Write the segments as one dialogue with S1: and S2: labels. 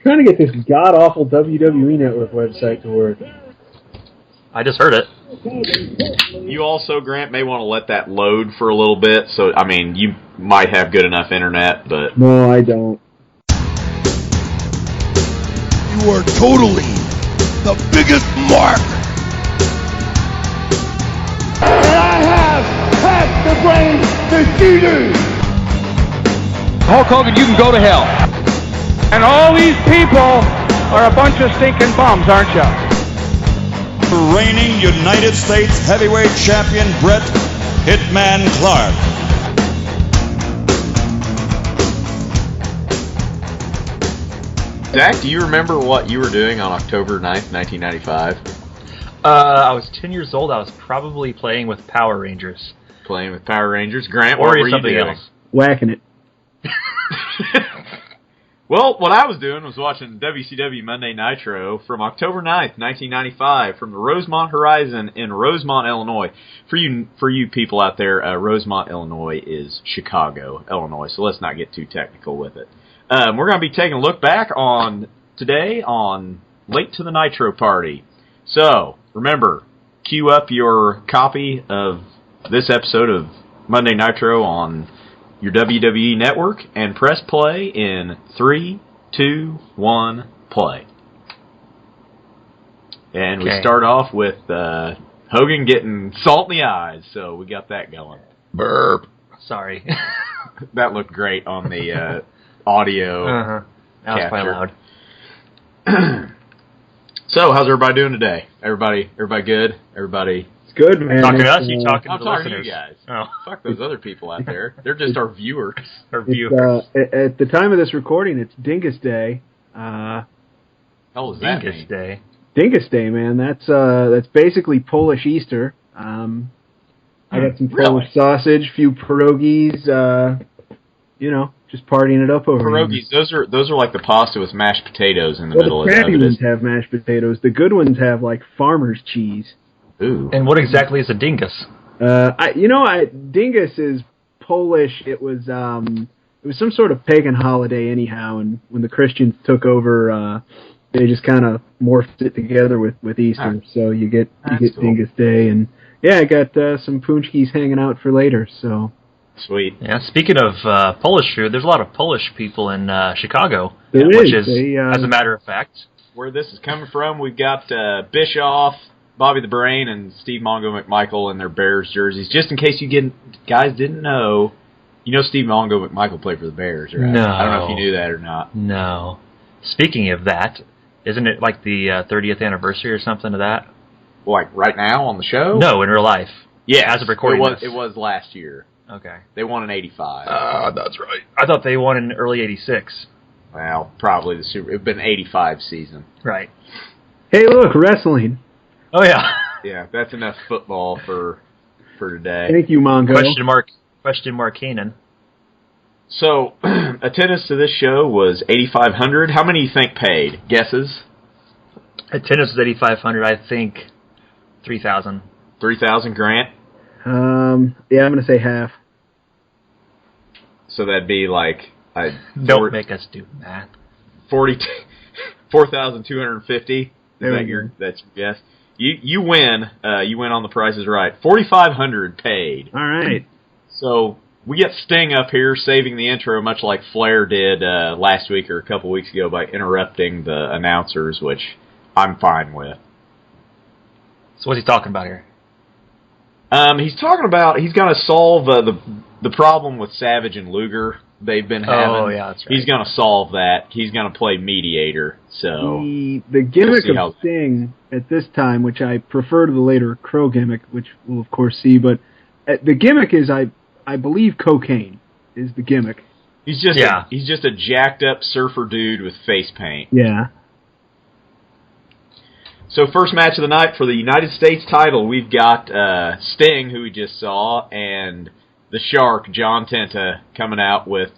S1: trying to get this god-awful WWE Network website to work.
S2: I just heard it.
S3: You also, Grant, may want to let that load for a little bit. So, I mean, you might have good enough internet, but...
S1: No, I don't.
S4: You are totally the biggest mark. And I have had the brains that you do.
S5: Hulk Hogan, you can go to hell. And all these people are a bunch of stinking bums, aren't you?
S6: Reigning United States Heavyweight Champion Bret Hitman Clark.
S3: Zach, do you remember what you were doing on October 9th, 1995?
S2: I was 10 years old. I was probably playing with Power Rangers.
S3: Playing with Power Rangers. Grant,
S2: or
S3: what were you
S2: something
S3: doing?
S2: else.
S1: Whacking it.
S3: Well, what I was doing was watching WCW Monday Nitro from October 9th, 1995, from the Rosemont Horizon in Rosemont, Illinois. For you people out there, Rosemont, Illinois is Chicago, Illinois, so let's not get too technical with it. We're going to be taking a look back on today on Late to the Nitro Party. So, remember, queue up your copy of this episode of Monday Nitro on your WWE network and press play in 3, 2, 1, play. And we start off with Hogan getting salt in the eyes, so we got that going.
S2: Burp. Sorry.
S3: That looked great on the audio
S2: That was quite loud.
S3: So, how's everybody doing today? Everybody good? Everybody...
S1: Good, man.
S2: Talking to us, you talking
S3: I'm
S2: to
S3: talking
S2: listeners?
S3: to you guys.
S2: Oh.
S3: Fuck those other people out there. They're just our viewers.
S2: Our viewers.
S1: At the time of this recording, it's Dingus Day.
S3: Hell is that
S2: Dingus
S3: mean?
S2: Day.
S1: Dingus Day, man. That's basically Polish Easter. I got some Polish sausage, few pierogies. Just partying it up over
S3: Pierogies.
S1: here.
S3: Those are like the pasta with mashed potatoes in the middle of
S1: it. The crappy
S3: it.
S1: ones have mashed potatoes. The good ones have like farmer's cheese.
S3: Ooh.
S2: And what exactly is a dingus?
S1: Dingus is Polish. It was some sort of pagan holiday anyhow, and when the Christians took over, they just kind of morphed it together with Easter. So you get cool. Dingus Day, and yeah, I got some punchkis hanging out for later. So
S3: sweet.
S2: Yeah. Speaking of Polish food, there's a lot of Polish people in Chicago,
S1: which
S2: is, as a matter of fact,
S3: where this is coming from. We've got Bischoff, Bobby the Brain, and Steve Mongo McMichael in their Bears jerseys. Just in case you guys didn't know, Steve Mongo McMichael played for the Bears, right?
S2: No.
S3: I don't know if you knew that or not.
S2: No. Speaking of that, isn't it like the 30th anniversary or something of that?
S3: Like right now on the show?
S2: No, in real life.
S3: Yeah,
S2: as of recording
S3: it was last year.
S2: Okay.
S3: They won in '85.
S2: That's right. I thought they won in early '86.
S3: Well, probably it'd been '85 season.
S2: Right.
S1: Hey, look, wrestling.
S2: Oh yeah.
S3: Yeah, that's enough football for today.
S1: Thank you, Mongo.
S2: Question mark Keenan.
S3: So, attendance to this show was 8,500. How many do you think paid? Guesses?
S2: Attendance was 8,500. I think 3,000.
S3: 3,000, Grant?
S1: Yeah, I'm going to say half.
S3: So that'd be like...
S2: Don't make us do math.
S3: 4,250. That's your guess? You win. You win on the Price is Right. 4,500 paid.
S1: All right.
S3: So we get Sting up here saving the intro, much like Flair did last week or a couple weeks ago by interrupting the announcers, which I'm fine with.
S2: So what's he talking about here?
S3: He's talking about he's going to solve the problem with Savage and Luger they've been having.
S2: Oh, yeah, that's right.
S3: He's going to solve that. He's going to play mediator. So
S1: the gimmick of Sting at this time, which I prefer to the later Crow gimmick, which we'll of course see, but the gimmick is I believe cocaine is the gimmick.
S3: He's just a jacked up surfer dude with face paint.
S1: Yeah.
S3: So first match of the night for the United States title, we've got Sting, who we just saw, and the Shark, John Tenta, coming out with,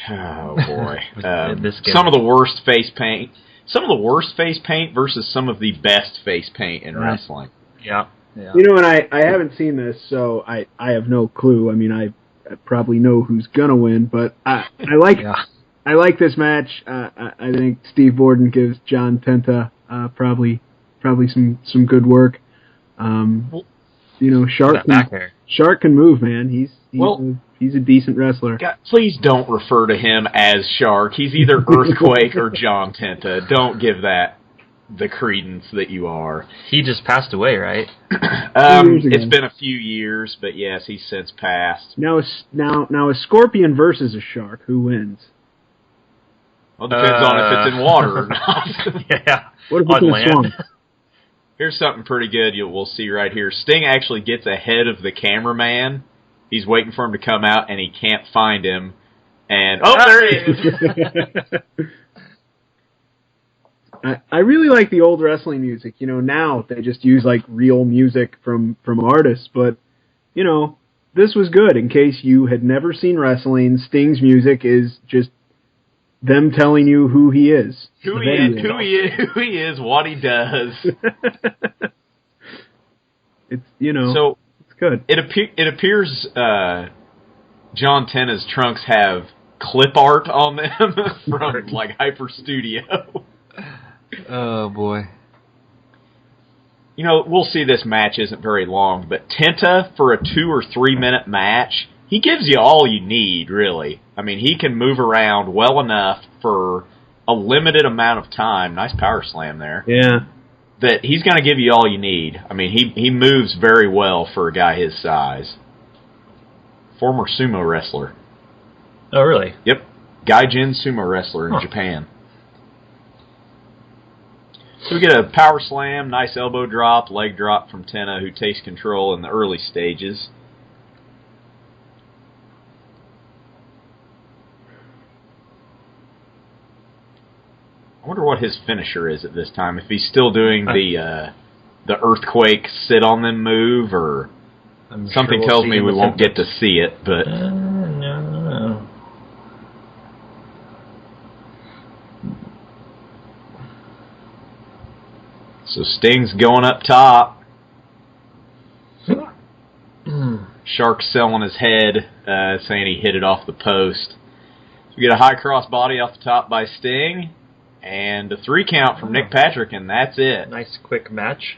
S3: oh boy, some of the worst face paint. Some of the worst face paint versus some of the best face paint in wrestling.
S2: Yeah. Yeah.
S1: And I haven't seen this, so I have no clue. I mean, I probably know who's gonna win, but I like I like this match. I think Steve Borden gives John Tenta probably some good work. Shark can move, man. He's a decent wrestler.
S3: God, please don't refer to him as Shark. He's either Earthquake or John Tenta. Don't give that the credence that you are.
S2: He just passed away, right?
S3: It's been a few years, but yes, he's since passed.
S1: Now a scorpion versus a shark, who wins?
S3: Well, it depends on if it's in water or not.
S2: Yeah.
S1: What if it's in a swamp?
S3: Here's something pretty good we'll see right here. Sting actually gets ahead of the cameraman. He's waiting for him to come out, and he can't find him. And there he is!
S1: I really like the old wrestling music. Now they just use like real music from artists, but this was good. In case you had never seen wrestling, Sting's music is just them telling you who he is.
S3: Who he is, what he does.
S1: It's
S3: so
S1: it's good.
S3: It appears John Tena's trunks have clip art on them from like Hyper Studio.
S2: Oh, boy.
S3: We'll see this match isn't very long, but Tenta, for a 2 or 3 minute match, he gives you all you need, really. I mean, he can move around well enough for a limited amount of time. Nice power slam there.
S1: Yeah.
S3: That he's going to give you all you need. I mean, he moves very well for a guy his size. Former sumo wrestler.
S2: Oh, really?
S3: Yep. Gaijin sumo wrestler in Japan. So we get a power slam, nice elbow drop, leg drop from Tena, who takes control in the early stages. I wonder what his finisher is at this time. If he's still doing the earthquake sit on them move, or something tells me we won't get to see it. But
S2: no.
S3: So Sting's going up top. Shark's selling his head, saying he hit it off the post. So we get a high cross body off the top by Sting, and a 3 count from Nick Patrick, and that's it.
S2: Nice quick match.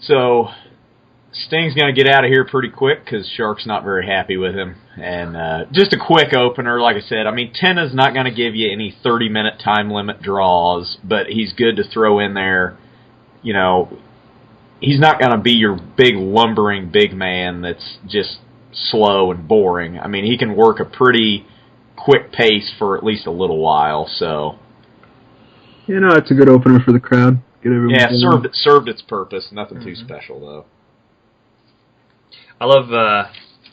S3: So Sting's going to get out of here pretty quick because Shark's not very happy with him. And just a quick opener, like I said. I mean, Tena's not going to give you any 30-minute time limit draws, but he's good to throw in there. He's not going to be your big lumbering big man that's just slow and boring. I mean, he can work a pretty quick pace for at least a little while. So,
S1: it's a good opener for the crowd. Get everyone
S3: served its purpose. Nothing too special though.
S2: I love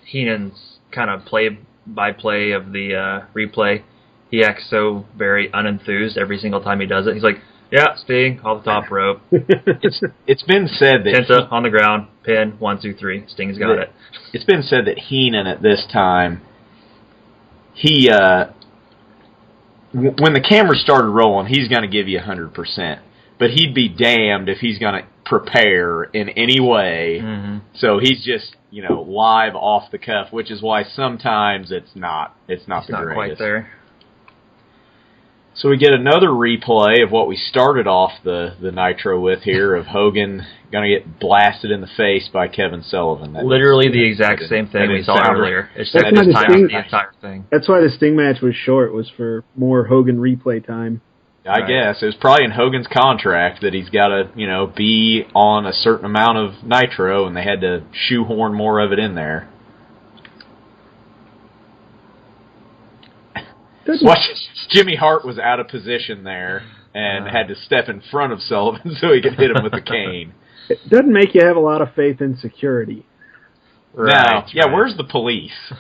S2: Heenan's kind of play-by-play of the replay. He acts so very unenthused every single time he does it. He's like, yeah, Sting, off the top rope.
S3: It's been said that...
S2: Tenta on the ground, pin, 1, 2, 3. Sting's got it.
S3: It's been said that Heenan at this time, he... when the camera started rolling, he's going to give you 100%. But he'd be damned if he's going to prepare in any way. Mm-hmm. So he's just, live off the cuff, which is why sometimes it's not the greatest.
S2: Quite there.
S3: So we get another replay of what we started off the Nitro with here, of Hogan going to get blasted in the face by Kevin Sullivan.
S2: Literally the exact same thing we saw earlier. It's just the entire thing.
S1: That's why the Sting match was short, was for more Hogan replay time.
S3: I guess. It was probably in Hogan's contract that he's got to, be on a certain amount of Nitro, and they had to shoehorn more of it in there. Jimmy Hart was out of position there and had to step in front of Sullivan so he could hit him with the cane.
S1: It doesn't make you have a lot of faith in security.
S3: Right. Yeah, where's the police?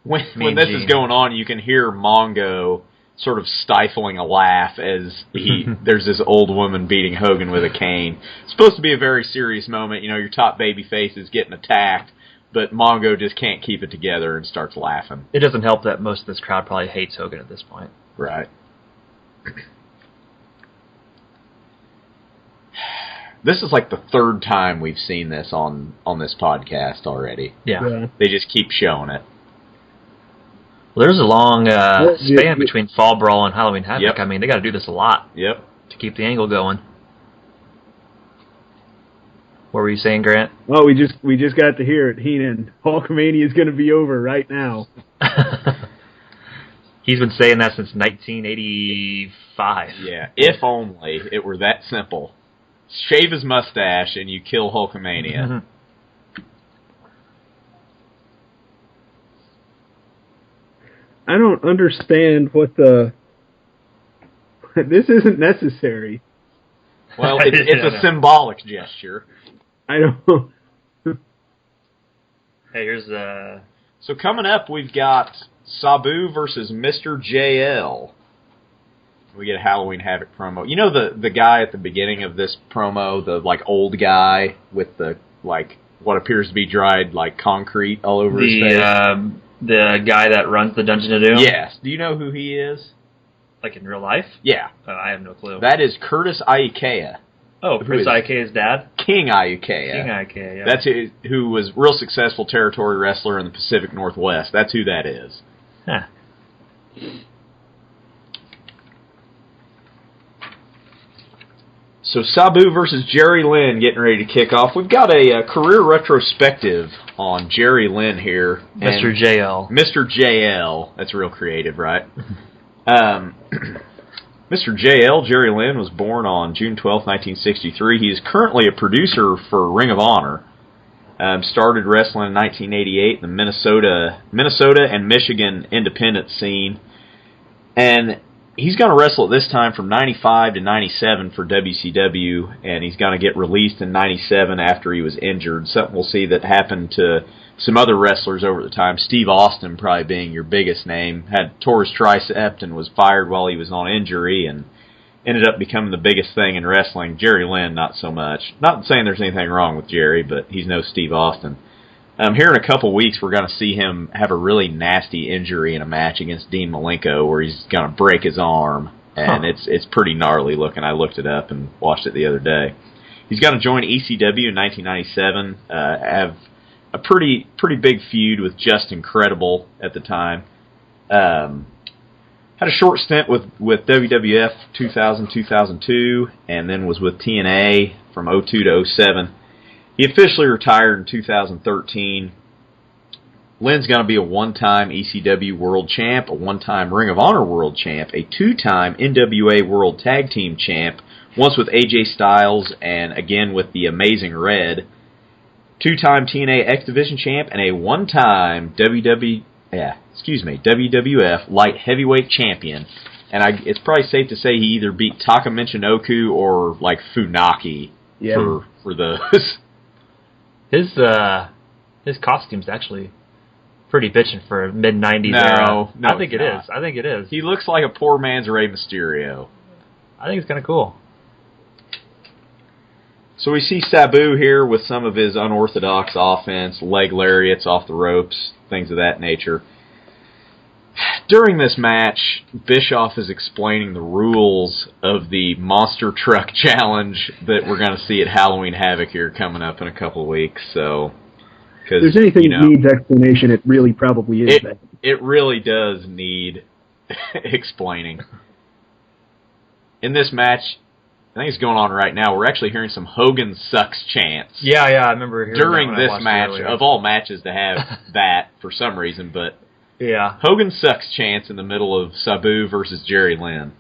S3: When this is going on, you can hear Mongo sort of stifling a laugh as there's this old woman beating Hogan with a cane. It's supposed to be a very serious moment. Your top baby face is getting attacked, but Mongo just can't keep it together and starts laughing.
S2: It doesn't help that most of this crowd probably hates Hogan at this point.
S3: Right. This is like the third time we've seen this on this podcast already.
S2: Yeah.
S3: They just keep showing it.
S2: Well, there's a long span between Fall Brawl and Halloween Havoc.
S3: Yep.
S2: I mean, they got to do this a lot.
S3: Yep.
S2: To keep the angle going. What were you saying, Grant?
S1: Well, we just got to hear it. Heenan, Hulkamania is going to be over right now.
S2: He's been saying that since 1985.
S3: Yeah, if only it were that simple. Shave his mustache and you kill Hulkamania.
S2: Mm-hmm.
S1: I don't understand what the... This isn't necessary.
S3: Well, it's a symbolic gesture.
S1: I don't...
S2: Hey, here's
S3: So coming up, we've got Sabu versus Mr. JL. We get a Halloween Havoc promo. You know the guy at the beginning of this promo, the like old guy with the like what appears to be dried like concrete all over his face?
S2: The guy that runs the Dungeon of Doom?
S3: Yes. Do you know who he is?
S2: Like in real life?
S3: Yeah.
S2: I have no clue.
S3: That is Curtis Iukea.
S2: Oh, Chris Ikea's dad?
S3: King Iukea.
S2: King Ikea, yeah.
S3: That's who was real successful territory wrestler in the Pacific Northwest. That's who that is.
S2: Huh.
S3: So Sabu versus Jerry Lynn getting ready to kick off. We've got a career retrospective on Jerry Lynn here.
S2: Mr. JL.
S3: Mr. JL. That's real creative, right? Mr. JL, Jerry Lynn, was born on June 12, 1963. He is currently a producer for Ring of Honor. Started wrestling in 1988 in the Minnesota and Michigan independent scene. And he's going to wrestle at this time from 95 to 97 for WCW, and he's going to get released in 97 after he was injured. Something we'll see that happened to some other wrestlers over the time. Steve Austin probably being your biggest name. Tore his tricep and was fired while he was on injury and ended up becoming the biggest thing in wrestling. Jerry Lynn, not so much. Not saying there's anything wrong with Jerry, but he's no Steve Austin. Here in a couple weeks, we're going to see him have a really nasty injury in a match against Dean Malenko where he's going to break his arm, and it's pretty gnarly looking. I looked it up and watched it the other day. He's going to join ECW in 1997, have a pretty big feud with Justin Credible at the time. Had a short stint with WWF 2000-2002, and then was with TNA from 02 to 07. He officially retired in 2013. Lynn's going to be a one-time ECW World Champ, a one-time Ring of Honor World Champ, a two-time NWA World Tag Team Champ, once with AJ Styles and again with the Amazing Red, two-time TNA X Division Champ, and a one-time WWF Light Heavyweight Champion. And it's probably safe to say he either beat Taka Michinoku or like Funaki for those.
S2: His costume's actually pretty bitchin' for a mid-90s era.
S3: No,
S2: I think it is. I think it is.
S3: He looks like a poor man's Rey Mysterio.
S2: I think it's kind of cool.
S3: So we see Sabu here with some of his unorthodox offense, leg lariats off the ropes, things of that nature. During this match, Bischoff is explaining the rules of the Monster Truck Challenge that we're going to see at Halloween Havoc here coming up in a couple of weeks. So,
S1: if there's anything that needs explanation, it really probably is that.
S3: It really does need explaining. In this match, I think it's going on right now, we're actually hearing some Hogan sucks chants.
S2: Yeah, I remember hearing
S3: during
S2: that
S3: this match, of all matches to have that for some reason, but
S2: yeah,
S3: Hogan sucks chants in the middle of Sabu versus Jerry Lynn.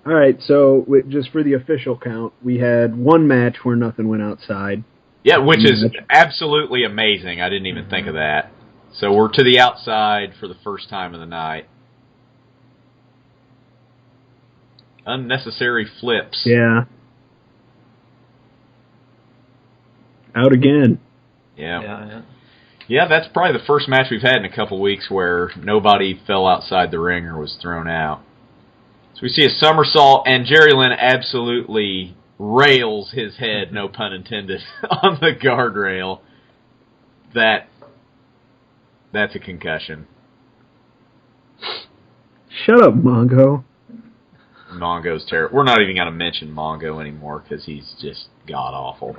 S1: All right, so just for the official count, we had one match where nothing went outside.
S3: Yeah, which is absolutely amazing. I didn't even think of that. So we're to the outside for the first time of the night. Unnecessary flips.
S1: Yeah. Out again.
S3: Yeah, that's probably the first match we've had in a couple weeks where nobody fell outside the ring or was thrown out. So we see a somersault, and Jerry Lynn absolutely rails his head, no pun intended, on the guardrail. That's a concussion.
S1: Shut up, Mongo.
S3: Mongo's terrible. We're not even going to mention Mongo anymore because he's just god-awful.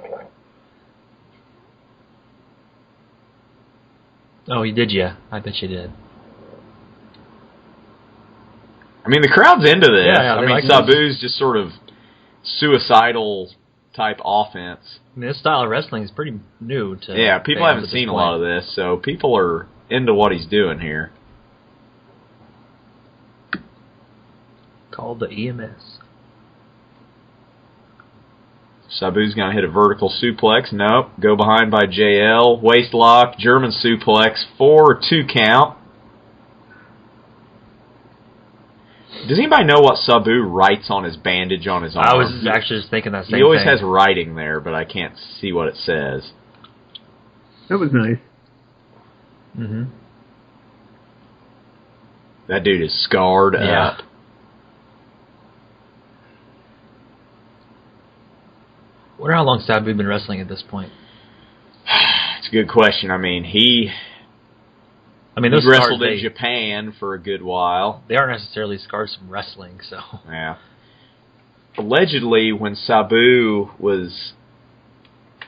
S2: Oh, you did, yeah. I bet you did.
S3: I mean, the crowd's into this.
S2: Yeah,
S3: I mean,
S2: like
S3: Sabu's just sort of suicidal type offense.
S2: I mean, this style of wrestling is pretty new to
S3: Yeah, people haven't seen a lot of this, so people are into what he's doing here.
S2: Called the EMS.
S3: Sabu's going to hit a vertical suplex. Nope. Go behind by JL. Waist lock. German suplex. 4 2 count. Does anybody know what Sabu writes on his bandage on his arm?
S2: I was actually just thinking that same thing.
S3: He always has writing there, but I can't see what it says.
S1: That was nice.
S2: Mm-hmm.
S3: That dude is scarred up.
S2: I wonder how long Sabu's been wrestling at this point.
S3: It's a good question. I mean, he wrestled in Japan for a good while.
S2: They aren't necessarily scars from wrestling, so.
S3: Yeah. Allegedly, when Sabu was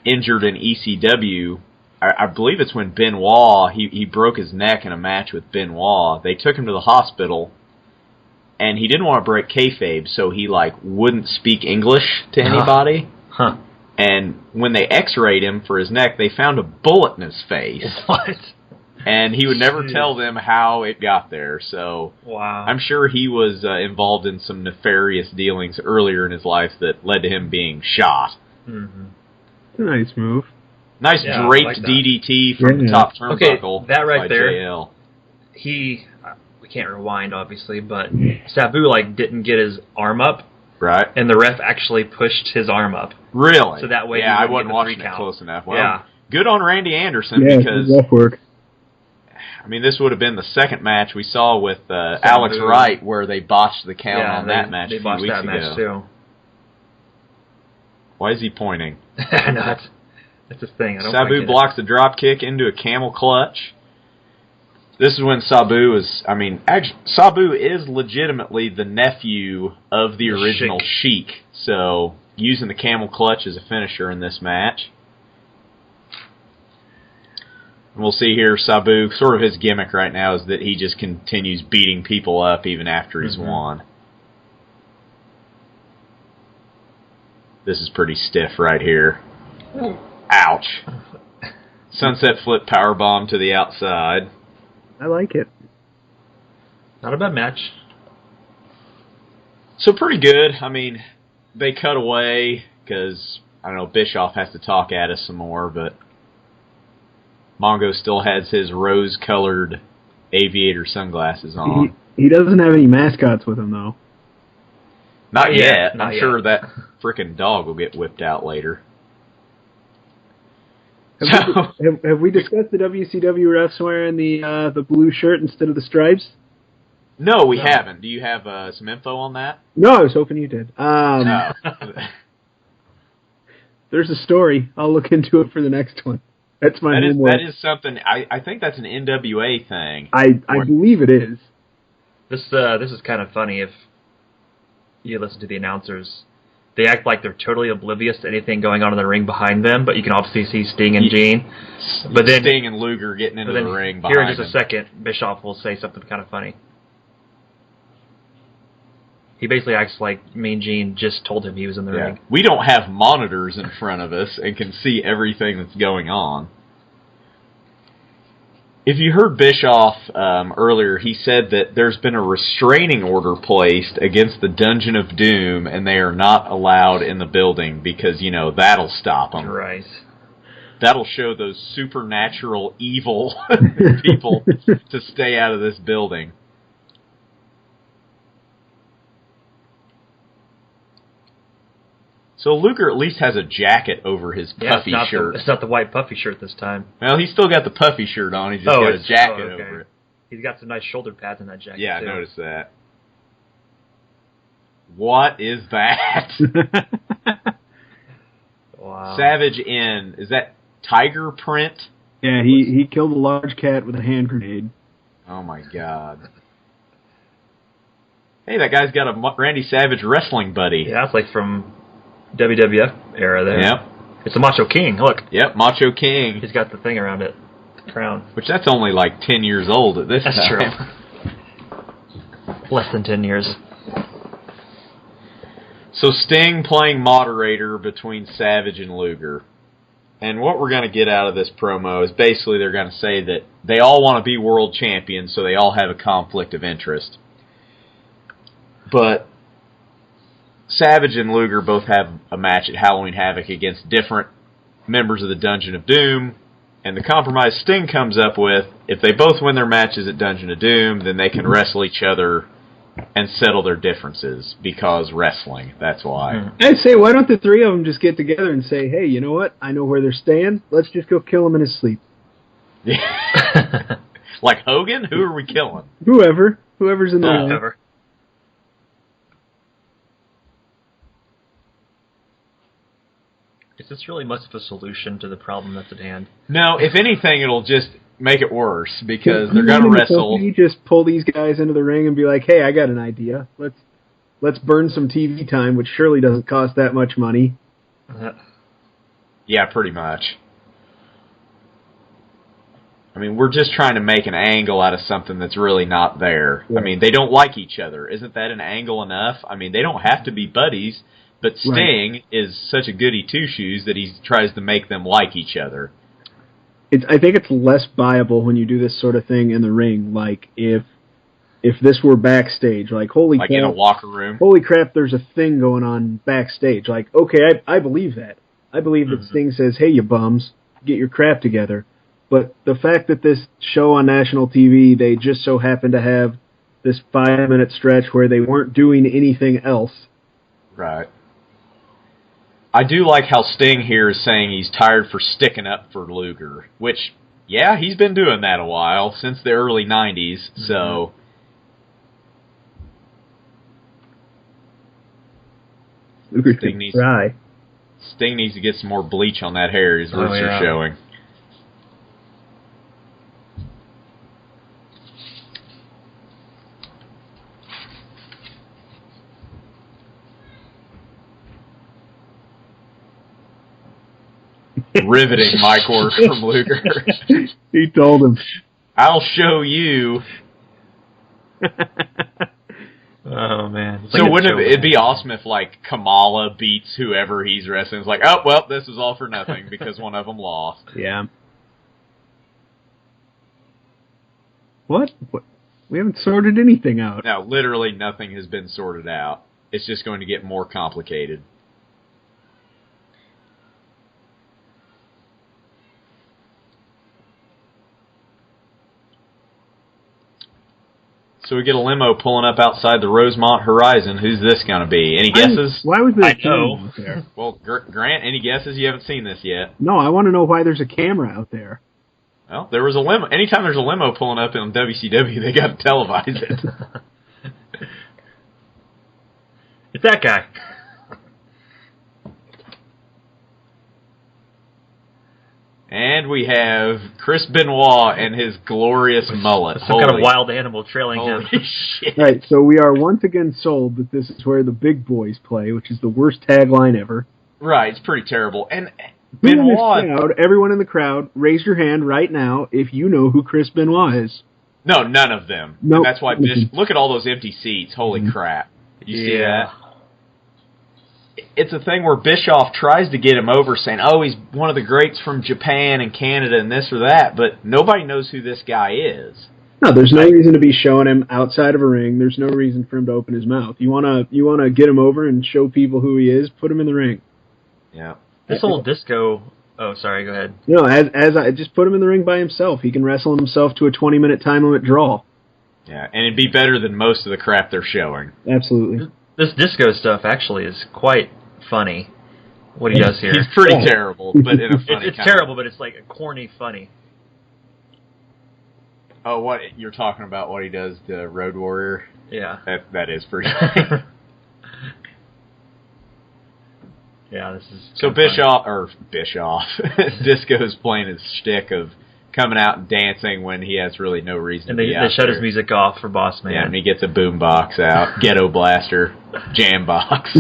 S3: injured in ECW, I believe it's when Benoit, he broke his neck in a match with Benoit. They took him to the hospital, and he didn't want to break kayfabe, so he, wouldn't speak English to anybody.
S2: Huh.
S3: And when they x-rayed him for his neck, they found a bullet in his face.
S2: What?
S3: And he would never tell them how it got there, so
S2: wow.
S3: I'm sure he was involved in some nefarious dealings earlier in his life that led to him being shot.
S2: Mm-hmm.
S1: It's a nice move.
S3: Nice draped DDT from the top turnbuckle.
S2: Okay, that right there.
S3: JL.
S2: We can't rewind, obviously, but Sabu, didn't get his arm up.
S3: Right.
S2: And the ref actually pushed his arm up.
S3: Really?
S2: So that way
S3: yeah, I wasn't watching it close enough. Well, good on Randy Anderson because
S1: rough work.
S3: I mean, this would have been the second match we saw with Alex Wright where they botched the count on that match a few weeks ago. They botched that match too. Why is he pointing?
S2: No, that's his thing.
S3: Sabu blocks the drop kick into a camel clutch. This is when Sabu is, Sabu is legitimately the nephew of the original Sheik. So, using the camel clutch as a finisher in this match. And we'll see here, Sabu, sort of his gimmick right now is that he just continues beating people up even after he's won. This is pretty stiff right here. Ouch. Sunset flip powerbomb to the outside.
S1: I like it.
S2: Not a bad match.
S3: So pretty good. I mean, they cut away because, Bischoff has to talk at us some more, but Mongo still has his rose-colored aviator sunglasses on.
S1: He doesn't have any mascots with him, though.
S3: Not yet. I'm sure that frickin' dog will get whipped out later.
S1: Have we discussed the WCW refs wearing the blue shirt instead of the stripes?
S3: No, we haven't. Do you have some info on that?
S1: No, I was hoping you did.
S3: No.
S1: There's a story. I'll look into it for the next one. That's my homework.
S3: That is something. I think that's an NWA thing.
S1: I believe it is.
S2: This is kind of funny if you listen to the announcers. They act like they're totally oblivious to anything going on in the ring behind them, but you can obviously see Sting and Gene. But then
S3: Sting and Luger getting into the ring behind
S2: them. Here in just a second, Bischoff will say something kind of funny. He basically acts like Mean Gene just told him he was in the ring.
S3: We don't have monitors in front of us and can see everything that's going on. If you heard Bischoff earlier, he said that there's been a restraining order placed against the Dungeon of Doom, and they are not allowed in the building because, that'll stop them.
S2: Right.
S3: That'll show those supernatural evil people to stay out of this building. So Luger at least has a jacket over his puffy shirt.
S2: It's not the white puffy shirt this time.
S3: Well, he's still got the puffy shirt on. He's just got a jacket over it.
S2: He's got some nice shoulder pads in that jacket,
S3: Yeah,
S2: too.
S3: I noticed that. What is that?
S2: Wow.
S3: Savage in. Is that tiger print?
S1: Yeah, he killed a large cat with a hand grenade.
S3: Oh, my God. Hey, that guy's got a Randy Savage wrestling buddy.
S2: Yeah, it's like from WWF era there.
S3: Yep.
S2: It's a Macho King, look.
S3: Yep, Macho King.
S2: He's got the thing around it. The crown.
S3: Which that's only like 10 years old at this time.
S2: That's true. Less than 10 years.
S3: So Sting playing moderator between Savage and Luger. And what we're going to get out of this promo is basically they're going to say that they all want to be world champions, so they all have a conflict of interest. But Savage and Luger both have a match at Halloween Havoc against different members of the Dungeon of Doom. And the compromise Sting comes up with, if they both win their matches at Dungeon of Doom, then they can wrestle each other and settle their differences, because wrestling, that's why.
S1: I'd say, why don't the three of them just get together and say, hey, you know what? I know where they're staying. Let's just go kill him in his sleep.
S3: Yeah. Like Hogan? Who are we killing?
S1: Whoever's in the way.
S2: Whoever. Is this really much of a solution to the problem that's at hand?
S3: No, if anything, it'll just make it worse, because they're going to wrestle.
S1: You just pull these guys into the ring and be like, hey, I got an idea. Let's burn some TV time, which surely doesn't cost that much money.
S3: Yeah, pretty much. I mean, we're just trying to make an angle out of something that's really not there. Yeah. I mean, they don't like each other. Isn't that an angle enough? I mean, they don't have to be buddies, but Sting is such a goody two-shoes that he tries to make them like each other.
S1: I think it's less viable when you do this sort of thing in the ring. Like, if this were backstage, like, holy crap.
S3: Like in a locker room?
S1: Holy crap, there's a thing going on backstage. Like, okay, I believe that. I believe that Sting says, hey, you bums, get your crap together. But the fact that this show on national TV, they just so happened to have this 5-minute stretch where they weren't doing anything else.
S3: Right. I do like how Sting here is saying he's tired for sticking up for Luger, which, yeah, he's been doing that a while, since the early 90s, so...
S1: Luger Sting
S3: needs to get some more bleach on that hair, his roots are showing. Riveting mic work from Luger.
S1: He told him,
S3: I'll show you.
S2: Oh, man.
S3: So wouldn't it'd be awesome if, like, Kamala beats whoever he's wrestling. It's like, oh, well, this is all for nothing because one of them lost.
S1: Yeah. What? We haven't sorted anything out.
S3: No, literally nothing has been sorted out. It's just going to get more complicated. So we get a limo pulling up outside the Rosemont Horizon. Who's this going to be? Any guesses?
S1: Why was there a
S2: camera
S1: out there?
S3: Well, Grant, any guesses? You haven't seen this yet.
S1: No, I want to know why there's a camera out there.
S3: Well, there was a limo. Anytime there's a limo pulling up in WCW, they got to televise it.
S2: It's that guy.
S3: And we have Chris Benoit and his glorious mullet.
S2: Some kind of wild animal trailing him.
S3: Holy shit.
S1: Right, so we are once again sold that this is where the big boys play, which is the worst tagline ever.
S3: Right, it's pretty terrible. And
S1: Benoit... Everyone in the crowd, raise your hand right now if you know who Chris Benoit is.
S3: No, none of them.
S1: Nope.
S3: And that's why look at all those empty seats. Holy crap. Did you see that? It's a thing where Bischoff tries to get him over, saying, oh, he's one of the greats from Japan and Canada and this or that, but nobody knows who this guy is.
S1: No, there's no reason to be showing him outside of a ring. There's no reason for him to open his mouth. You wanna get him over and show people who he is, put him in the ring.
S3: Yeah.
S2: This whole disco... Oh, sorry, go ahead.
S1: No, as I just put him in the ring by himself. He can wrestle himself to a 20-minute time limit draw.
S3: Yeah, and it'd be better than most of the crap they're showing.
S1: Absolutely.
S2: This disco stuff actually is quite funny, what he does here.
S3: He's pretty terrible, but in a funny
S2: It's terrible, but it's like a corny funny.
S3: Oh, what you're talking about, what he does to Road Warrior?
S2: Yeah.
S3: That is pretty funny.
S2: Yeah, this is...
S3: So Bischoff, Disco's playing his shtick of coming out and dancing when he has really no reason
S2: and
S3: to be out
S2: they shut
S3: there.
S2: his music off for Boss Man.
S3: Yeah, and he gets a boom box out, ghetto blaster, jam box.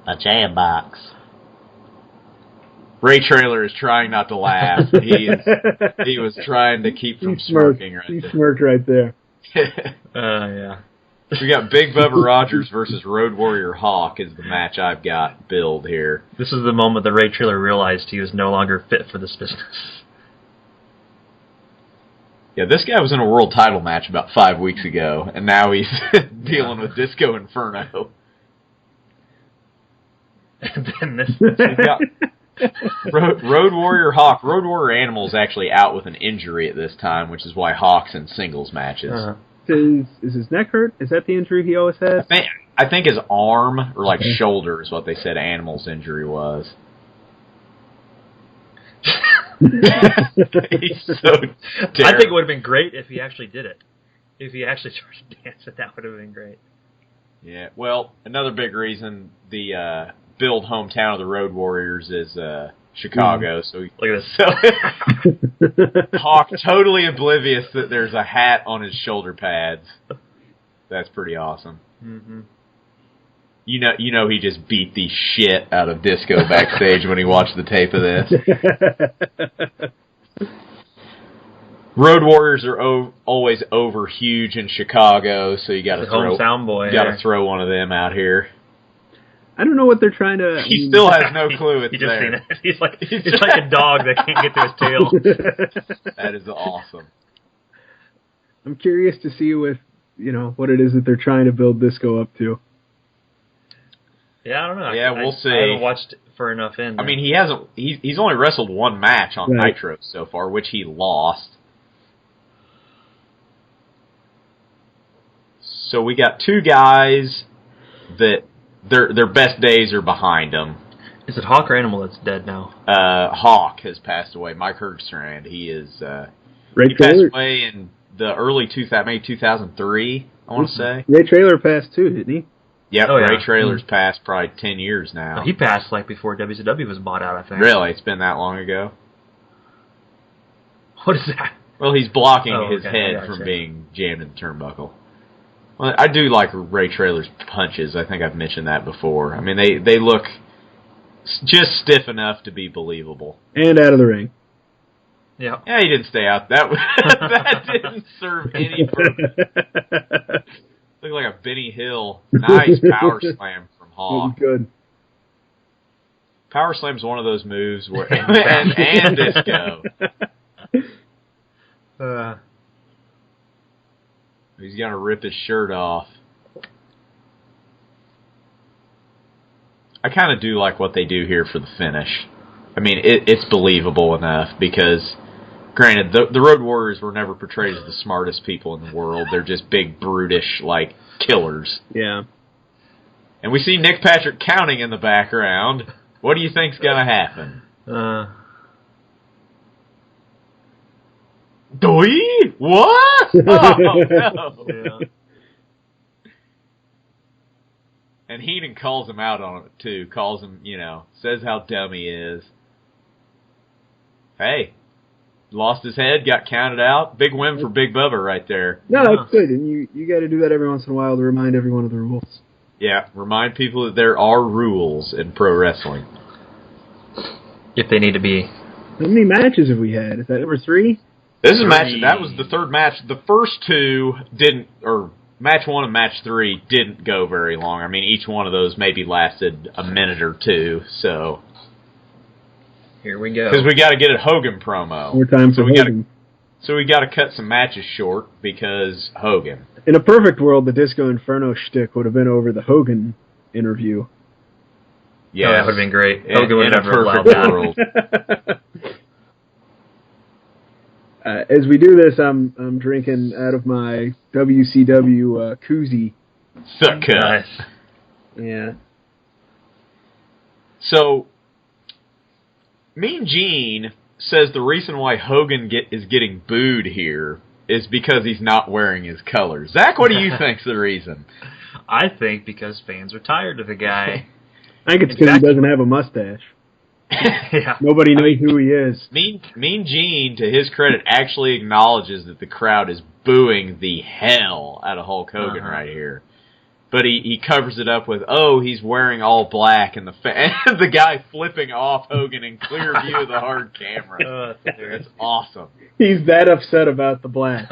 S7: A jam box.
S3: Ray Traylor is trying not to laugh. He was trying to keep from smirking right
S1: he
S3: there.
S1: smirked right there.
S2: Yeah.
S3: We got Big Bubba Rogers versus Road Warrior Hawk is the match I've got billed here.
S2: This is the moment that Ray Traylor realized he was no longer fit for this business.
S3: Yeah, this guy was in a world title match about 5 weeks ago, and now he's dealing with Disco Inferno.
S2: And then this...
S3: We got Road Warrior Hawk. Road Warrior Animal is actually out with an injury at this time, which is why Hawk's in singles matches.
S1: Is his neck hurt? Is that the injury he always has?
S3: I think his arm, or like shoulder, is what they said Animal's injury was. He's so terrible.
S2: I think it would have been great if he actually did it. If he actually started to dance, that would have been great.
S3: Yeah, well, another big reason the build hometown of the Road Warriors is Chicago. So
S2: Look at this.
S3: Hawk totally oblivious that there's a hat on his shoulder pads. That's pretty awesome.
S2: Mm-hmm.
S3: You know he just beat the shit out of Disco backstage when he watched the tape of this. Road Warriors are always over huge in Chicago, so you got to throw one of them out here.
S1: I don't know what they're trying to...
S3: He still has no clue it's
S2: he just
S3: there.
S2: Seen it. He's like a dog that can't get to his tail.
S3: That is awesome.
S1: I'm curious to see what it is that they're trying to build Disco up to.
S2: Yeah, I don't know.
S3: Yeah, we'll see.
S2: I haven't watched for enough in.
S3: I mean, he's only wrestled one match on Nitro so far, which he lost. So we got two guys that their best days are behind them.
S2: Is it Hawk or Animal that's dead now?
S3: Hawk has passed away. Mike Hergstrand. He
S1: Ray
S3: passed
S1: Traylor
S3: away in the early 2003, I want to say.
S1: Ray Traylor passed too, didn't he?
S3: Yep,
S2: Oh, yeah.
S3: Ray Traylor's passed probably 10 years now.
S2: He passed before WCW was bought out, I think.
S3: Really? It's been that long ago?
S2: What is that?
S3: Well, he's blocking his
S2: okay,
S3: head from being jammed in the turnbuckle. Well, I do like Ray Traylor's punches. I think I've mentioned that before. I mean, they look just stiff enough to be believable.
S1: And out of the ring.
S2: Yeah.
S3: Yeah, he didn't stay out. That didn't serve any purpose. Looked like a Benny Hill. Nice power slam from Hawk.
S1: Good.
S3: Power slam's one of those moves where and Disco. He's gonna rip his shirt off. I kind of do like what they do here for the finish. I mean, it's believable enough because, granted, the Road Warriors were never portrayed as the smartest people in the world. They're just big, brutish, killers.
S1: Yeah.
S3: And we see Nick Patrick counting in the background. What do you think's gonna happen? Doi? What? Oh, no.
S2: Yeah.
S3: And Heenan calls him out on it, too. Calls him, says how dumb he is. Hey, lost his head, got counted out. Big win for Big Bubba right there.
S1: No, that's good. And you got to do that every once in a while to remind everyone of the rules.
S3: Yeah, remind people that there are rules in pro wrestling.
S2: If they need to be.
S1: How many matches have we had? Is that number 3?
S3: This is a match. That was the third match. The first two didn't, or match 1 and match 3 didn't go very long. I mean, each one of those maybe lasted a minute or two. So
S2: Here we go.
S3: because we got to get a Hogan promo.
S1: More time for Hogan.
S3: So we got to cut some matches short because Hogan.
S1: In a perfect world, the Disco Inferno shtick would have been over the Hogan interview.
S3: Yeah,
S2: that would have been great. Hogan would
S3: in a
S2: never allowed
S3: perfect
S2: that.
S3: world.
S1: As we do this, I'm drinking out of my WCW koozie.
S3: Suck cut.
S2: Nice.
S1: Yeah.
S3: So, Mean Gene says the reason why Hogan is getting booed here is because he's not wearing his colors. Zach, what do you think's the reason?
S2: I think because fans are tired of the guy.
S1: I think it's because he doesn't have a mustache.
S2: Yeah.
S1: Nobody knows who he is.
S3: Mean Gene, to his credit, actually acknowledges that the crowd is booing the hell out of Hulk Hogan right here. But he covers it up with, oh, he's wearing all black, and the guy flipping off Hogan in clear view of the hard camera. That's awesome.
S1: He's that upset about the black.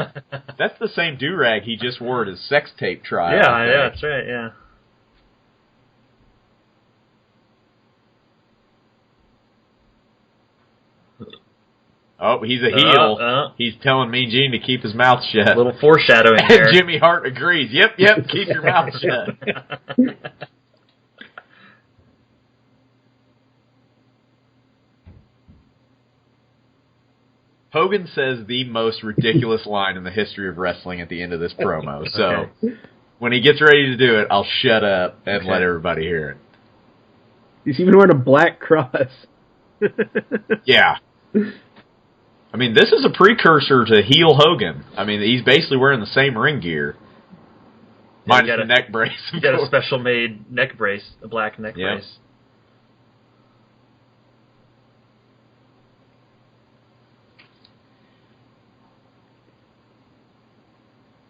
S3: That's the same do-rag he just wore at his sex tape trial.
S2: Yeah, that's right, yeah.
S3: Oh, he's a heel. He's telling Mean Gene to keep his mouth shut.
S2: A little foreshadowing there.
S3: And Jimmy Hart agrees. Yep, keep your mouth shut. Hogan says the most ridiculous line in the history of wrestling at the end of this promo. So when he gets ready to do it, I'll shut up and let everybody hear it.
S1: He's even wearing a black cross.
S3: Yeah. I mean, this is a precursor to heel Hogan. I mean, he's basically wearing the same ring gear. Minus the neck brace.
S2: You got a special made neck brace, a black neck brace.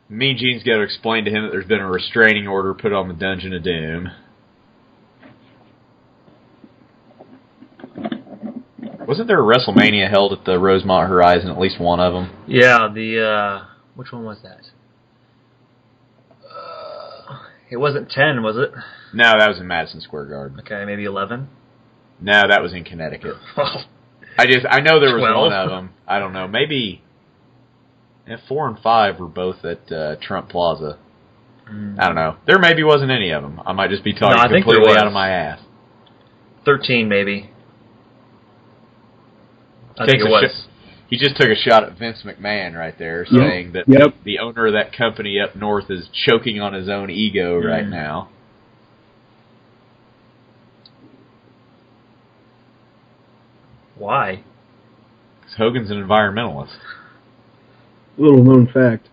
S3: Mean Gene's got to explain to him that there's been a restraining order put on the Dungeon of Doom. Wasn't there a WrestleMania held at the Rosemont Horizon, at least one of them?
S2: Yeah, which one was that? It wasn't 10, was it?
S3: No, that was in Madison Square Garden.
S2: Okay, maybe 11?
S3: No, that was in Connecticut. I know there was
S2: 12?
S3: one of them. I don't know, maybe 4 and 5 were both at Trump Plaza. I don't know. There maybe wasn't any of them. I might just be talking completely out of my ass.
S2: 13, maybe. I think it was.
S3: He just took a shot at Vince McMahon right there, saying that the owner of that company up north is choking on his own ego right now.
S2: Why?
S3: Because Hogan's an environmentalist.
S1: Little known fact.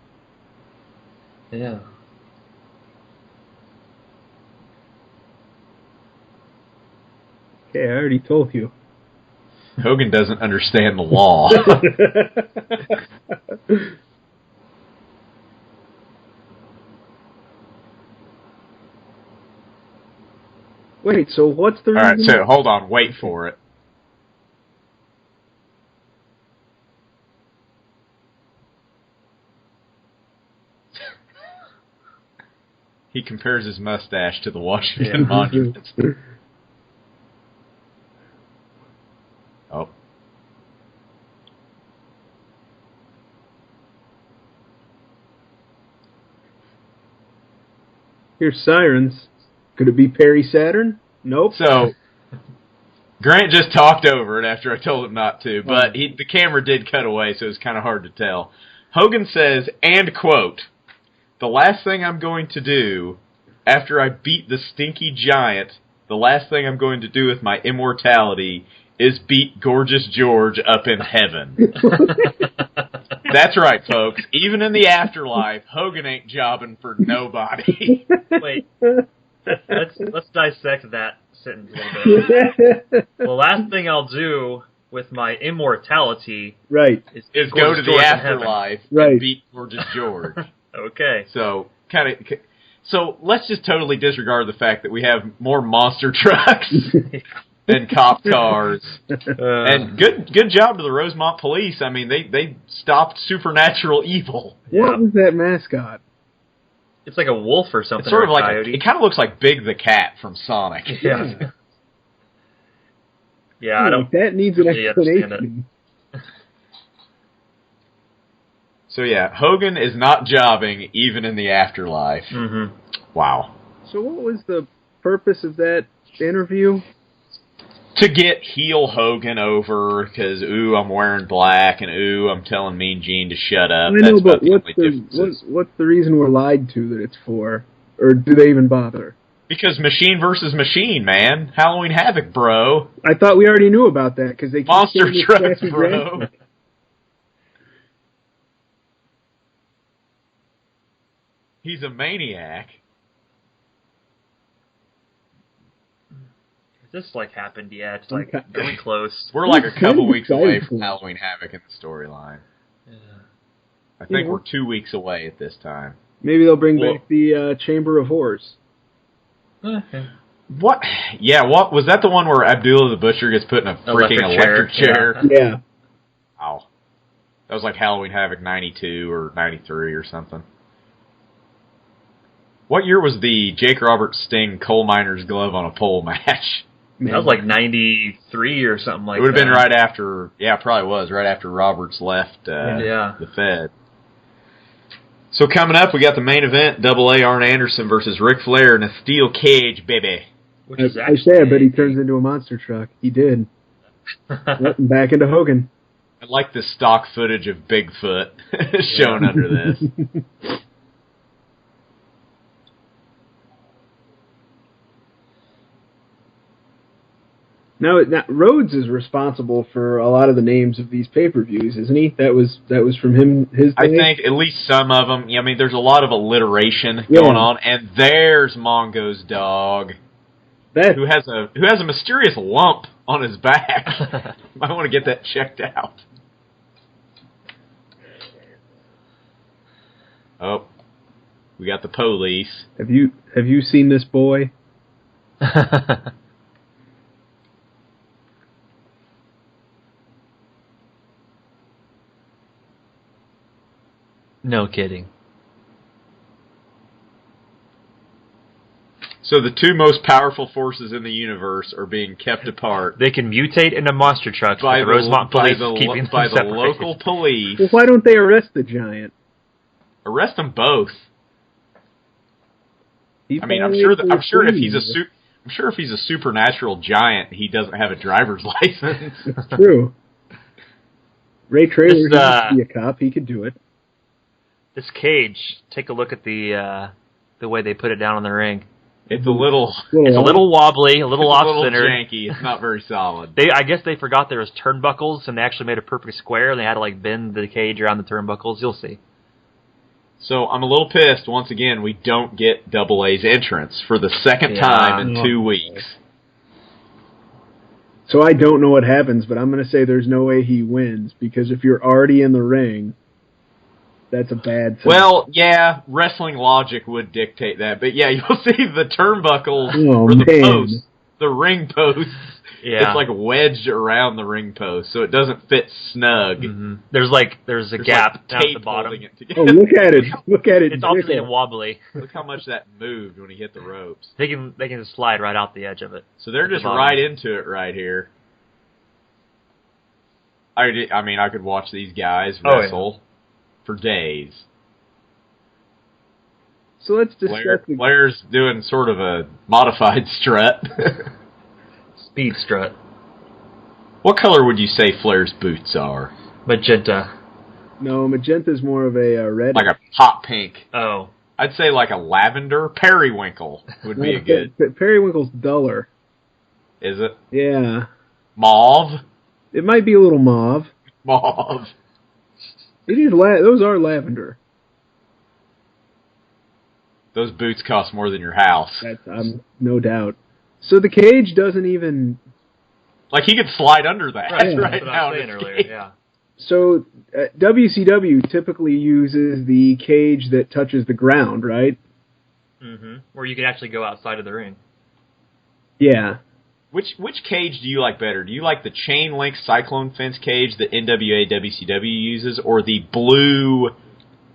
S2: Yeah.
S1: Okay, I already told you.
S3: Hogan doesn't understand the law.
S1: Wait, so what's the reason?
S3: All right, so hold on, wait for it. He compares his mustache to the Washington Monument. Oh.
S1: Here's sirens. Could it be Perry Saturn? Nope.
S3: So, Grant just talked over it after I told him not to, but the camera did cut away, so it was kind of hard to tell. Hogan says, and quote, "The last thing I'm going to do after I beat the stinky giant, the last thing I'm going to do with my immortality is beat Gorgeous George up in heaven." That's right, folks. Even in the afterlife, Hogan ain't jobbing for nobody.
S2: Wait. Let's dissect that sentence a little bit. The last thing I'll do with my immortality
S3: is go to the afterlife and beat Gorgeous George.
S2: Okay.
S3: So let's just totally disregard the fact that we have more monster trucks and cop cars. And good job to the Rosemont police. I mean, they stopped supernatural evil.
S1: What was that mascot?
S2: It's like a wolf or something.
S3: It's sort of like
S2: coyote.
S3: it kind of looks like Big the Cat from Sonic.
S2: Yeah. Yeah, I don't.
S1: That needs an explanation.
S3: So yeah, Hogan is not jobbing even in the afterlife.
S2: Mm-hmm.
S3: Wow.
S1: So what was the purpose of that interview?
S3: To get heel Hogan over, because, ooh, I'm wearing black, and ooh, I'm telling Mean Gene to shut up.
S1: I know, but what's the reason we're lied to that it's for? Or do they even bother?
S3: Because machine versus machine, man. Halloween Havoc, bro.
S1: I thought we already knew about that, because they keep
S3: Monster
S1: saying
S3: trucks,
S1: it's
S3: bro. He's a maniac.
S2: this like happened yet. It's like really close.
S3: We're like a couple weeks away from Halloween Havoc in the storyline.
S2: Yeah.
S3: I think we're 2 weeks away at this time.
S1: Maybe they'll bring back the Chamber of Horrors.
S2: Okay.
S3: What? Yeah, what was that? The one where Abdullah the Butcher gets put in a freaking electric chair?
S1: Yeah.
S3: Wow. That was like Halloween Havoc 92 or 93 or something. What year was the Jake Roberts Sting Coal Miner's Glove on a Pole match?
S2: That was like 93 or something like that.
S3: It would have been right after, it probably was, right after Roberts left the Fed. So coming up, we got the main event, AA Arn Anderson versus Ric Flair in a steel cage, baby.
S1: I say, but he turns into a monster truck. He did. Back into Hogan.
S3: I like the stock footage of Bigfoot shown under this.
S1: Now, Rhodes is responsible for a lot of the names of these pay-per-views, isn't he? That was from him. His day?
S3: I think at least some of them. I mean, there's a lot of alliteration going on, and there's Mongo's dog, who has a mysterious lump on his back. Might want to get that checked out. Oh, we got the police.
S1: Have you seen this boy?
S2: No kidding.
S3: So the two most powerful forces in the universe are being kept apart.
S2: They can mutate into monster trucks by the Rosemont police keeping them separated.
S3: By the local police.
S1: Well, why don't they arrest the giant?
S3: Arrest them both. I mean, I'm sure if he's a supernatural giant, he doesn't have a driver's license.
S1: It's true. Ray Traylor used to be a cop. He could do it.
S2: This cage, take a look at the way they put it down on the ring.
S3: It's a little
S2: wobbly, a little off center.
S3: It's a little janky. It's not very solid.
S2: I guess they forgot there was turnbuckles, and they actually made a perfect square, and they had to like bend the cage around the turnbuckles. You'll see.
S3: So I'm a little pissed. Once again, we don't get Double A's entrance for the second time in 2 weeks.
S1: So I don't know what happens, but I'm going to say there's no way he wins, because if you're already in the ring, that's a bad thing.
S3: Well, yeah, wrestling logic would dictate that. But yeah, you'll see the turnbuckles posts, the ring posts. Yeah. It's like wedged around the ring post, so it doesn't fit snug.
S2: Mm-hmm. There's a gap down at the bottom.
S1: Oh, look at it! Look at it!
S2: It's obviously wobbly.
S3: Look how much that moved when he hit the ropes.
S2: They can just slide right out the edge of it.
S3: So they're just right into it right here. I mean, I could watch these guys wrestle for days.
S1: So let's discuss.
S3: Flair's doing sort of a modified strut.
S2: Speed strut.
S3: What color would you say Flair's boots are?
S2: Magenta.
S1: No, magenta's more of a red.
S3: Like a hot pink.
S2: Oh.
S3: I'd say like a lavender. Periwinkle would be a good.
S1: Periwinkle's duller.
S3: Is it?
S1: Yeah.
S3: Mauve?
S1: It might be a little mauve.
S3: Mauve.
S1: It is. Those are lavender.
S3: Those boots cost more than your house.
S1: That's no doubt. So the cage doesn't even...
S3: Like, he could slide under that
S2: right now. I was saying earlier, yeah.
S1: So, WCW typically uses the cage that touches the ground, right?
S2: Mm-hmm. Where you can actually go outside of the ring.
S1: Yeah.
S3: Which cage do you like better? Do you like the chain link cyclone fence cage that NWA WCW uses, or the blue,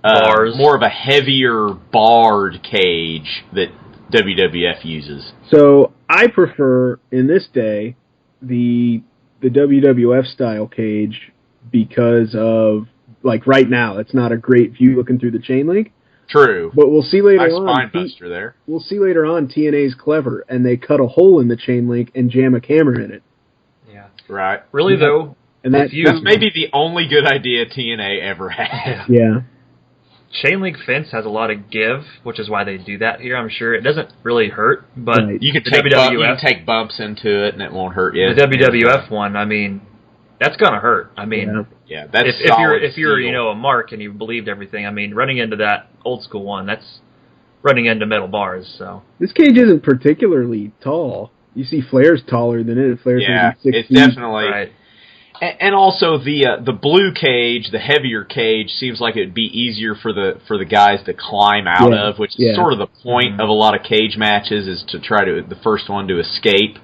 S2: bars,
S3: more of a heavier barred cage that WWF uses?
S1: So I prefer, in this day, the WWF style cage because of, like right now, it's not a great view looking through the chain link.
S3: True.
S1: But we'll see later on.
S3: Nice spine buster there.
S1: We'll see later on TNA's clever, and they cut a hole in the chain link and jam a camera in it.
S2: Yeah.
S3: Right.
S2: Really, though,
S1: and that's
S3: maybe the only good idea TNA ever had.
S1: Yeah.
S2: Chain link fence has a lot of give, which is why they do that here, I'm sure. It doesn't really hurt, but
S3: you can take bumps into it and it won't hurt you.
S2: The WWF one, I mean, that's going to hurt. I mean,
S3: yeah, that's
S2: if you're a mark and you believed everything, I mean, running into that old school one, that's running into metal bars. So
S1: this cage isn't particularly tall. You see Flair's taller than it. Flair's maybe 6
S3: it's
S1: feet.
S3: definitely.
S2: Right.
S3: And also the blue cage, the heavier cage, seems like it'd be easier for the guys to climb out of, which is sort of the point of a lot of cage matches, is to try to the first one to escape.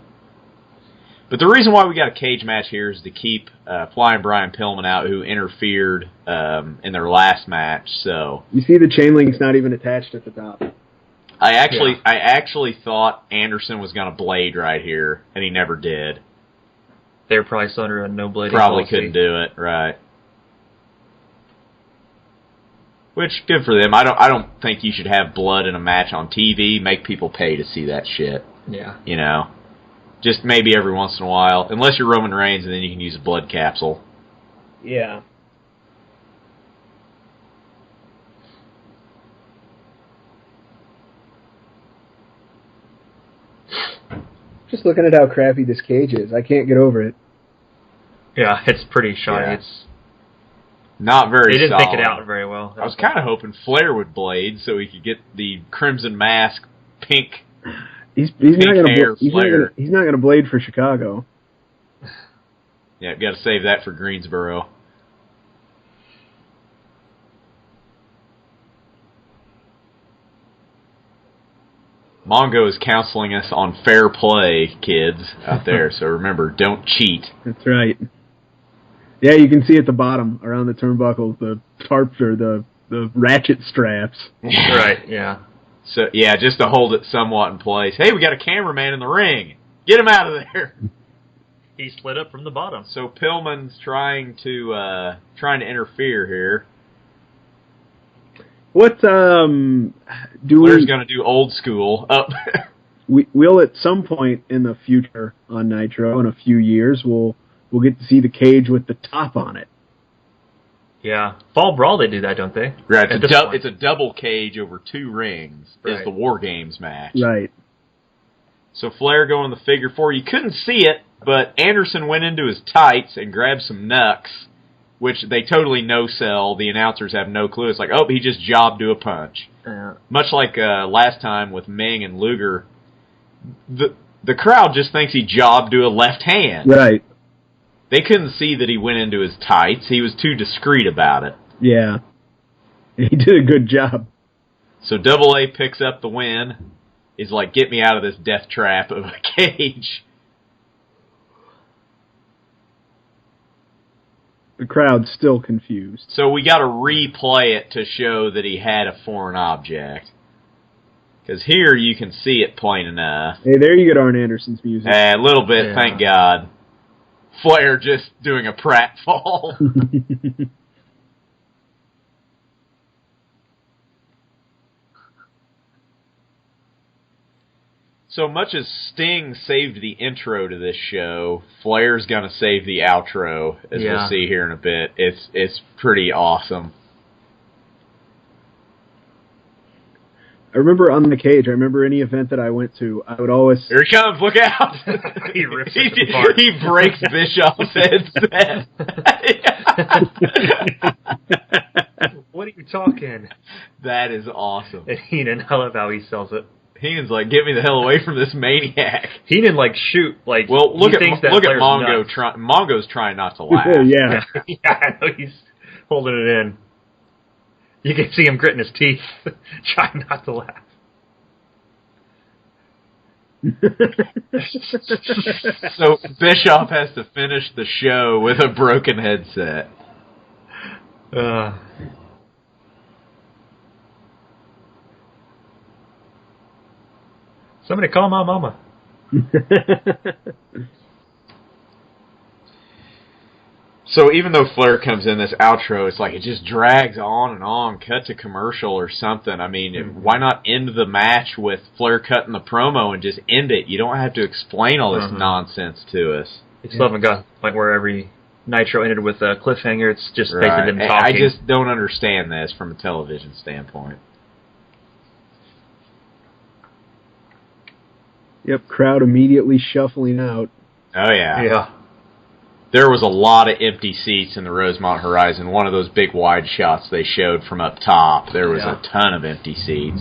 S3: But the reason why we got a cage match here is to keep Flying Brian Pillman out, who interfered in their last match. So
S1: you see the chain link's not even attached at the top.
S3: I actually thought Anderson was going to blade right here, and he never did.
S2: They were probably still under a no blading
S3: Probably
S2: policy.
S3: couldn't do it, right? Which, good for them. I don't think you should have blood in a match on TV. Make people pay to see that shit.
S2: Yeah.
S3: You know, just maybe every once in a while, unless you're Roman Reigns, and then you can use a blood capsule.
S1: Yeah. Just looking at how crappy this cage is, I can't get over it.
S2: Yeah, it's pretty shoddy.
S3: Yeah.
S2: It's
S3: not very.
S2: They didn't
S3: solid.
S2: think it out very well.
S3: I was kind of hoping Flair would blade so he could get the Crimson Mask pink.
S1: He's not going
S3: Flair.
S1: He's not going to blade for Chicago.
S3: Yeah, got to save that for Greensboro. Mongo is counseling us on fair play, kids out there. So remember, don't cheat.
S1: That's right. Yeah, you can see at the bottom around the turnbuckles the tarps or the ratchet straps.
S2: Right, yeah.
S3: So yeah, just to hold it somewhat in place. Hey, we got a cameraman in the ring. Get him out of there.
S2: He slid up from the bottom.
S3: So Pillman's trying to interfere here.
S1: What
S3: Flair's going to do old school.
S1: We'll at some point in the future on Nitro, in a few years, we'll get to see the cage with the top on it.
S2: Yeah. Fall Brawl, they do that, don't they?
S3: Right. It's a double cage over 2 rings.
S2: Right.
S3: Is the War Games match.
S1: Right.
S3: So Flair going the figure 4. You couldn't see it, but Anderson went into his tights and grabbed some knucks, which they totally no-sell. The announcers have no clue. It's like, oh, he just jobbed to a punch. Much like last time with Ming and Luger, the crowd just thinks he jobbed to a left hand.
S1: Right.
S3: They couldn't see that he went into his tights. He was too discreet about it.
S1: Yeah. He did a good job.
S3: So Double A picks up the win. He's like, get me out of this death trap of a cage.
S1: The crowd's still confused.
S3: So we got to replay it to show that he had a foreign object. Because here you can see it plain enough.
S1: Hey, there you get Arn Anderson's music.
S3: A little bit, thank God. Flair just doing a pratfall. So much as Sting saved the intro to this show, Flair's going to save the outro, as we'll see here in a bit. It's pretty awesome.
S1: I remember on the cage, I remember any event that I went to, I would always...
S3: Here he comes, look out!
S2: He rips it apart.
S3: He breaks Bischoff's headset.
S2: What are you talking?
S3: That is awesome.
S2: And Heenan, I love how he sells it.
S3: Heenan's like, get me the hell away from this maniac.
S2: Heenan, shoot,
S3: well, look at Mongo.
S2: Nuts.
S3: Mongo's trying not to laugh.
S1: Yeah.
S2: Yeah, I know he's holding it in. You can see him gritting his teeth, trying not to laugh.
S3: So Bischoff has to finish the show with a broken headset.
S2: Somebody call my mama.
S3: So even though Flair comes in this outro, it's like it just drags on and on, cut to commercial or something. I mean, why not end the match with Flair cutting the promo and just end it? You don't have to explain all this nonsense to us.
S2: You still haven't got like where every Nitro ended with a cliffhanger. It's just basically them talking.
S3: I just don't understand this from a television standpoint.
S1: Yep, crowd immediately shuffling out.
S3: Oh, yeah.
S2: Yeah.
S3: There was a lot of empty seats in the Rosemont Horizon. One of those big wide shots they showed from up top, there was a ton of empty seats.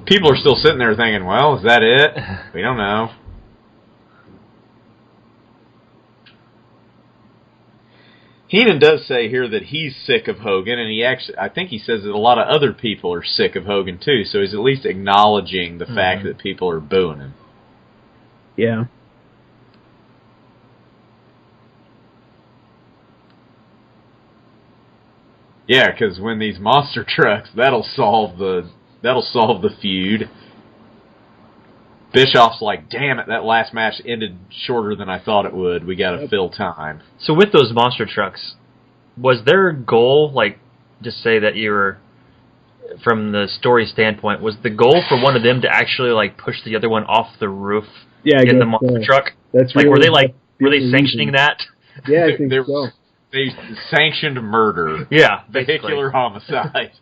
S3: People are still sitting there thinking, well, is that it? We don't know. Heenan does say here that he's sick of Hogan, and I think he says that a lot of other people are sick of Hogan too. So he's at least acknowledging the fact that people are booing him.
S1: Yeah.
S3: Yeah, because when these monster trucks, that'll solve the feud. Bischoff's like, damn it, that last match ended shorter than I thought it would. We got to fill time.
S2: So with those monster trucks, was their goal, like, just say that you were, from the story standpoint, was the goal for one of them to actually, like, push the other one off the roof in the monster truck?
S1: That's
S2: like,
S1: really
S2: were they sanctioning that?
S1: Yeah, I think so.
S3: They sanctioned murder.
S2: Yeah,
S3: vehicular homicide.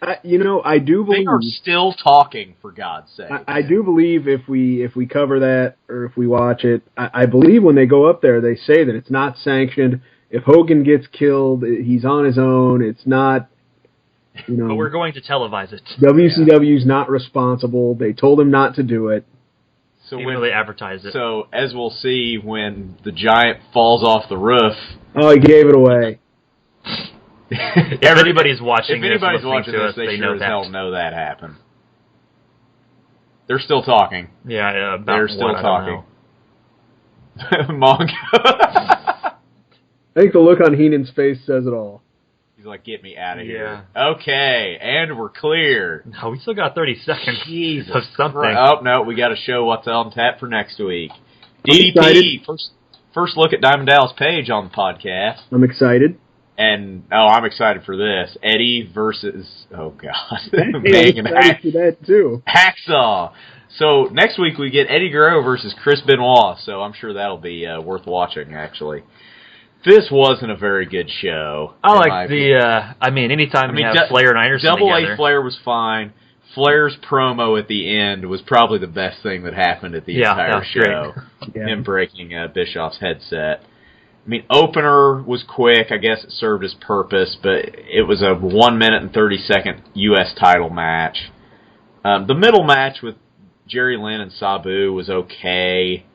S1: I do believe
S3: they are still talking, for God's sake.
S1: I do believe if we cover that or if we watch it, I believe when they go up there, they say that it's not sanctioned. If Hogan gets killed, he's on his own. It's not,
S2: But we're going to televise it.
S1: WCW's not responsible. They told him not to do it.
S2: So when they advertise it.
S3: So as we'll see, when the giant falls off the roof.
S1: Oh, he gave it away.
S2: If anybody's watching
S3: this, they sure as hell know that happened. They're still talking.
S2: Yeah,
S3: they're still talking. Mongo.
S1: I think the look on Heenan's face says it all.
S3: He's like, get me out of here. Okay, and we're clear.
S2: No, we still got 30 seconds of something.
S3: Oh, no, we got to show what's on tap for next week. DDP, first look at Diamond Dallas Page on the podcast.
S1: I'm excited.
S3: And, I'm excited for this. Eddie versus, oh, God.
S1: I'm excited for that, too.
S3: Hacksaw. So, next week we get Eddie Guerrero versus Chris Benoit, so I'm sure that'll be worth watching, actually. This wasn't a very good show.
S2: I like anytime you have Flair and Anderson
S3: Double
S2: together.
S3: A Flair was fine. Flair's promo at the end was probably the best thing that happened at the entire show. Him breaking Bischoff's headset. I mean, opener was quick. I guess it served its purpose, but it was a 1 minute and 30-second U.S. title match. The middle match with Jerry Lynn and Sabu was okay.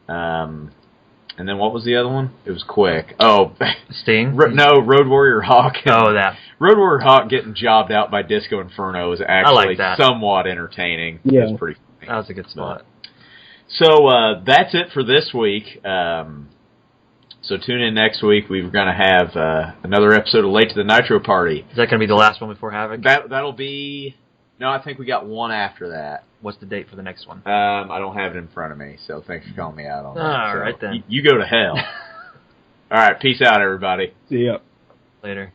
S3: And then what was the other one? It was quick. Oh,
S2: Sting?
S3: No, Road Warrior Hawk.
S2: That.
S3: Road Warrior Hawk getting jobbed out by Disco Inferno was actually somewhat entertaining.
S1: Yeah.
S3: It was pretty funny.
S2: That was a good spot.
S3: So that's it for this week. So tune in next week. We're going to have another episode of Late to the Nitro Party.
S2: Is that going to be the last one before Havoc?
S3: That'll be... No, I think we got one after that.
S2: What's the date for the next one?
S3: I don't have it in front of me, so thanks for calling me out on that.
S2: All right, then.
S3: You go to hell. All right, peace out, everybody.
S1: See ya.
S2: Later.